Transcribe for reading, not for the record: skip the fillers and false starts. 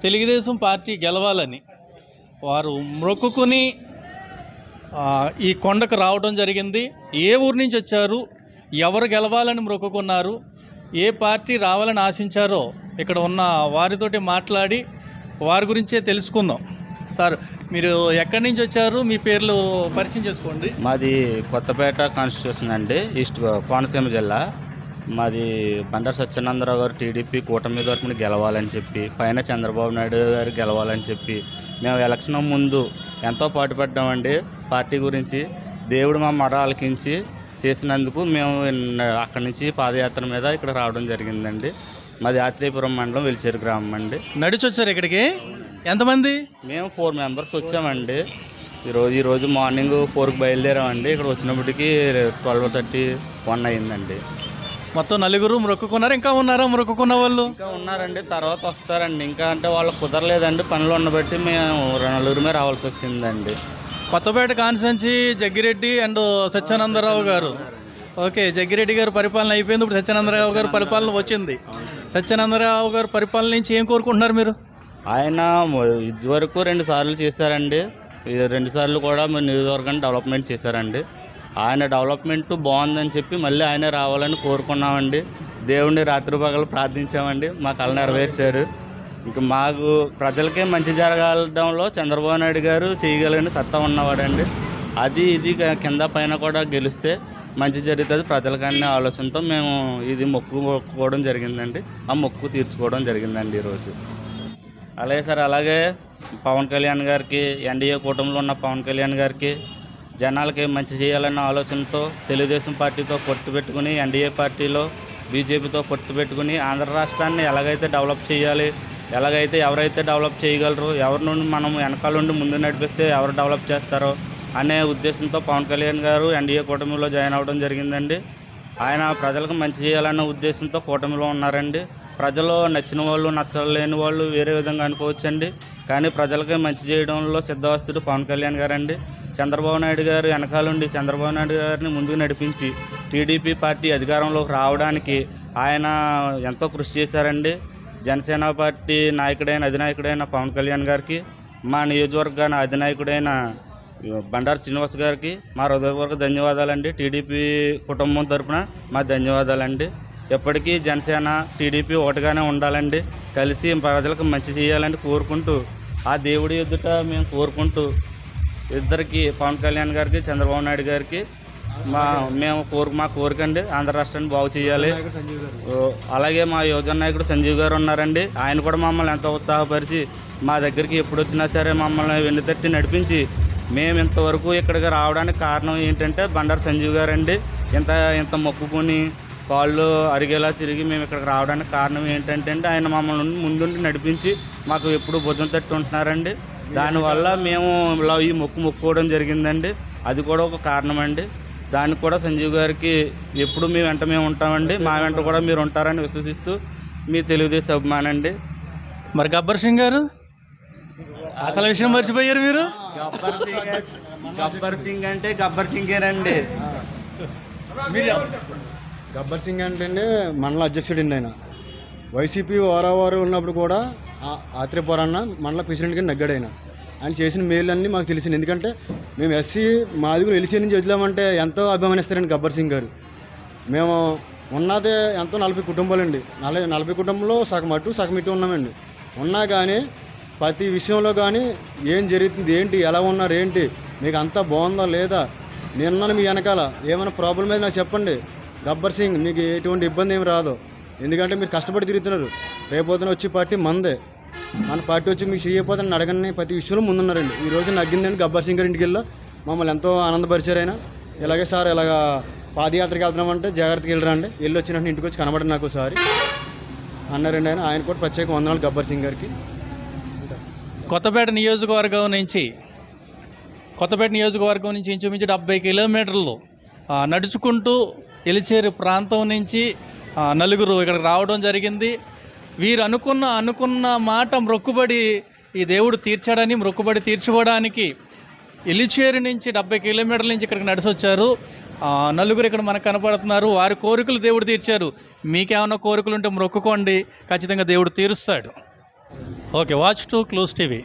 Telugu Desam party గెలవాలని వారు మొక్కుకుని ఈ కొండకు రావడం జరిగింది. ఏ ఊరు నుంచి వచ్చారు, ఎవరు గెలవాలని మొక్కుకున్నారు, ఏ పార్టీ రావాలని ఆశించారో ఇక్కడ ఉన్న వారితోటి మాట్లాడి వారి గురించే తెలుసుకుందాం. సార్, మీరు ఎక్కడి నుంచి వచ్చారు, మీ పేర్లు పరిచయం చేసుకోండి. మాది కొత్తపేట కాన్స్టిట్యూషన్ అండి, ఈస్ట్ కోనసీమ జిల్లా. మాది బండారు సత్యానందరావు గారు టీడీపీ కూటమి తరపున గెలవాలని చెప్పి, పైన చంద్రబాబు నాయుడు గారు గెలవాలని చెప్పి మేము ఎలక్షన్ ముందు ఎంతో పాటుపడ్డామండి. పార్టీ గురించి దేవుడు మా మొర ఆలకించి చేసినందుకు మేము అక్కడి నుంచి పాదయాత్ర మీద ఇక్కడ రావడం జరిగిందండి. మాది ఆత్రేయపురం మండలం వెలిచేరు గ్రామం అండి. నడిచి వచ్చారు ఇక్కడికి? ఎంతమంది? మేము 4 మెంబర్స్ వచ్చామండి. ఈరోజు మార్నింగ్ 4కి బయలుదేరామండి. ఇక్కడ వచ్చినప్పటికీ 12:30-1 అయిందండి. మొత్తం 4 మొక్కుకున్నారు. ఇంకా ఉన్నారా మొక్కుకున్న వాళ్ళు? ఇంకా ఉన్నారండి, తర్వాత వస్తారండి. ఇంకా అంటే వాళ్ళకి కుదరలేదండి, పనులు ఉండబట్టి మేము 4 రావాల్సి వచ్చిందండి. కొత్తపేట కాన్స్టిట్యున్సీ జగ్గిరెడ్డి అండ్ సత్యానందరావు గారు. ఓకే, జగ్గిరెడ్డి గారు పరిపాలన అయిపోయింది, ఇప్పుడు సత్యానందరావు గారు పరిపాలన వచ్చింది. సత్యానందరావు గారు పరిపాలన నుంచి ఏం కోరుకుంటున్నారు మీరు? ఆయన ఇదివరకు 2 సార్లు చేశారండి. 2 సార్లు కూడా మన నియోజకవర్గాన్ని డెవలప్మెంట్ చేశారండి. ఆయన డెవలప్మెంట్ బాగుందని చెప్పి మళ్ళీ ఆయనే రావాలని కోరుకున్నామండి. దేవుడిని రాత్రి పగలు ప్రార్థించామండి, మా కళ నెరవేర్చారు. ఇంకా మాకు ప్రజలకే మంచి జరగడంలో చంద్రబాబు నాయుడు గారు చేయగలిగిన సత్తా ఉన్నవాడండి. అది ఇది కింద పైన కూడా గెలిస్తే మంచి జరుగుతుంది ప్రజలకనే ఆలోచనతో మేము ఇది మొక్కుకోవడం జరిగిందండి. ఆ మొక్కు తీర్చుకోవడం జరిగిందండి ఈరోజు. అలాగే సార్, అలాగే పవన్ కళ్యాణ్ గారికి, ఎన్డీఏ కూటమిలో ఉన్న పవన్ కళ్యాణ్ గారికి జనాలకి మంచి చేయాలన్న ఆలోచనతో తెలుగుదేశం పార్టీతో పొత్తు పెట్టుకుని, ఎన్డీఏ పార్టీలో బీజేపీతో పొత్తు పెట్టుకుని ఆంధ్ర రాష్ట్రాన్ని ఎలాగైతే డెవలప్ చేయాలి, ఎవరైతే డెవలప్ చేయగలరు, ఎవరి నుండి మనం వెనకాల నుండి ముందు నడిపిస్తే ఎవరు డెవలప్ చేస్తారో అనే ఉద్దేశంతో పవన్ కళ్యాణ్ గారు ఎన్డీఏ కూటమిలో జాయిన్ అవ్వడం జరిగిందండి. ఆయన ప్రజలకు మంచి చేయాలన్న ఉద్దేశంతో కూటమిలో ఉన్నారండి. ప్రజలు నచ్చిన వాళ్ళు, నచ్చలేని వాళ్ళు వేరే విధంగా అనుకోవచ్చండి, కానీ ప్రజలకే మంచి చేయడంలో సిద్ధవస్తుడు పవన్ కళ్యాణ్ గారండి. చంద్రబాబు నాయుడు గారు వెనకాలండి చంద్రబాబు నాయుడు గారిని ముందుకు నడిపించి టీడీపీ పార్టీ అధికారంలోకి రావడానికి ఆయన ఎంతో కృషి చేశారండి. జనసేన పార్టీ అధినాయకుడైన పవన్ కళ్యాణ్ గారికి, మా నియోజకవర్గాన అధినాయకుడైన బండారు శ్రీనివాస్ గారికి మా హృదయపూర్వక ధన్యవాదాలండి. టీడీపీ కుటుంబం తరఫున మా ధన్యవాదాలండి. ఎప్పటికీ జనసేన టీడీపీ ఒకటిగానే ఉండాలండి, కలిసి ప్రజలకు మంచి చేయాలని కోరుకుంటూ, ఆ దేవుడి ఎదుట మేము కోరుకుంటూ ఇద్దరికి, పవన్ కళ్యాణ్ గారికి, చంద్రబాబు నాయుడు గారికి మా కోరిక అండి, ఆంధ్ర రాష్ట్రాన్ని బాగు చేయాలి. అలాగే మా యువజన నాయకుడు సంజీవ్ గారు ఉన్నారండి. ఆయన కూడా మమ్మల్ని ఎంతో ఉత్సాహపరిచి మా దగ్గరికి ఎప్పుడు వచ్చినా సరే మమ్మల్ని వెన్నుతట్టి నడిపించి మేము ఇంతవరకు ఇక్కడికి రావడానికి కారణం ఏంటంటే బండారు సంజీవ్ గారండి. ఇంత మొక్కుకొని కాళ్ళు అరిగేలా తిరిగి మేము ఇక్కడికి రావడానికి కారణం ఏంటంటే ఆయన మమ్మల్ని ముందుండి నడిపించి మాకు ఎప్పుడు భుజం తట్టి ఉంటున్నారండి. దానివల్ల మేము ఇలా ఈ మొక్కుకోవడం జరిగిందండి. అది కూడా ఒక కారణం అండి. దానికి కూడా సంజీవ్ గారికి ఎప్పుడు మీ వెంట మేము ఉంటామండి, మా వెంట కూడా మీరు ఉంటారని విశ్వసిస్తూ మీ తెలుగుదేశం అభిమానండి. మరి గబ్బర్ సింగ్ గారు అసలు విషయం మర్చిపోయారు మీరు? గబ్బర్ సింగ్ అంటే గబ్బర్ సింగేనండి. గబ్బర్ సింగ్ అంటే మండల అధ్యక్షుడు అండి. ఆయన వైసీపీ వారావారు ఉన్నప్పుడు కూడా ఆత్రేయపురాన్న మండల ప్రెసిడెంట్గా నగ్గాడు. ఆయన చేసిన మేలన్నీ మాకు తెలిసింది. ఎందుకంటే మేము ఎస్సీ మాది కూడా ఎలిసి నుంచి వదిలామంటే ఎంతో అభిమానిస్తారండి గబ్బర్ సింగ్ గారు. మేము ఉన్నదే ఎంతో 40 కుటుంబాలండి. 40 కుటుంబంలో సగం అటు సగం ఇటు ఉన్నామండి. ఉన్నా కానీ ప్రతి విషయంలో కానీ ఏం జరుగుతుంది, ఏంటి, ఎలా ఉన్నారు, ఏంటి, మీకు అంతా బాగుందా లేదా, నిన్న మీ వెనకాల ఏమైనా ప్రాబ్లం అయితే నాకు చెప్పండి. గబ్బర్ సింగ్ మీకు ఎటువంటి ఇబ్బంది ఏమి రాదు. ఎందుకంటే మీరు కష్టపడి తిరుగుతున్నారు. రేపొద్దున వచ్చే పార్టీ మందే. మన పార్టీ వచ్చి మీకు చేయకపోతే అడగని ప్రతి విషయంలో ముందున్నారండి. ఈ రోజు నగ్గిందండి గబ్బర్ సింగ్ గారి ఇంటికి వెళ్ళి మమ్మల్ని ఎంతో ఆనందపరిచారు ఆయన. ఇలాగే సార్ ఇలాగా పాదయాత్రకి వెళ్తున్నామంటే జాగ్రత్తగా వెళ్ళరండి, వెళ్ళి వచ్చినట్టు ఇంటికి వచ్చి కనబడి నాకు ఒకసారి అన్నారండి. ఆయన కూడా ప్రత్యేక వందనాలు గబ్బర్ సింగ్ గారికి. కొత్తపేట నియోజకవర్గం నుంచి ఇంచుమించు 70 కిలోమీటర్లు నడుచుకుంటూ ఎలిచేరు ప్రాంతం నుంచి 4 ఇక్కడికి రావడం జరిగింది. వీరు అనుకున్న మాట మొక్కుబడి ఈ దేవుడు తీర్చాడని, మొక్కుబడి తీర్చుకోవడానికి ఎలిచేరు నుంచి 70 కిలోమీటర్ల నుంచి ఇక్కడికి నడిచి వచ్చారు. 4 ఇక్కడ మనకు కనపడుతున్నారు. వారి కోరికలు దేవుడు తీర్చారు. మీకేమైనా కోరికలు ఉంటే మొక్కుకోండి, ఖచ్చితంగా దేవుడు తీరుస్తాడు. Okay, watch to close TV.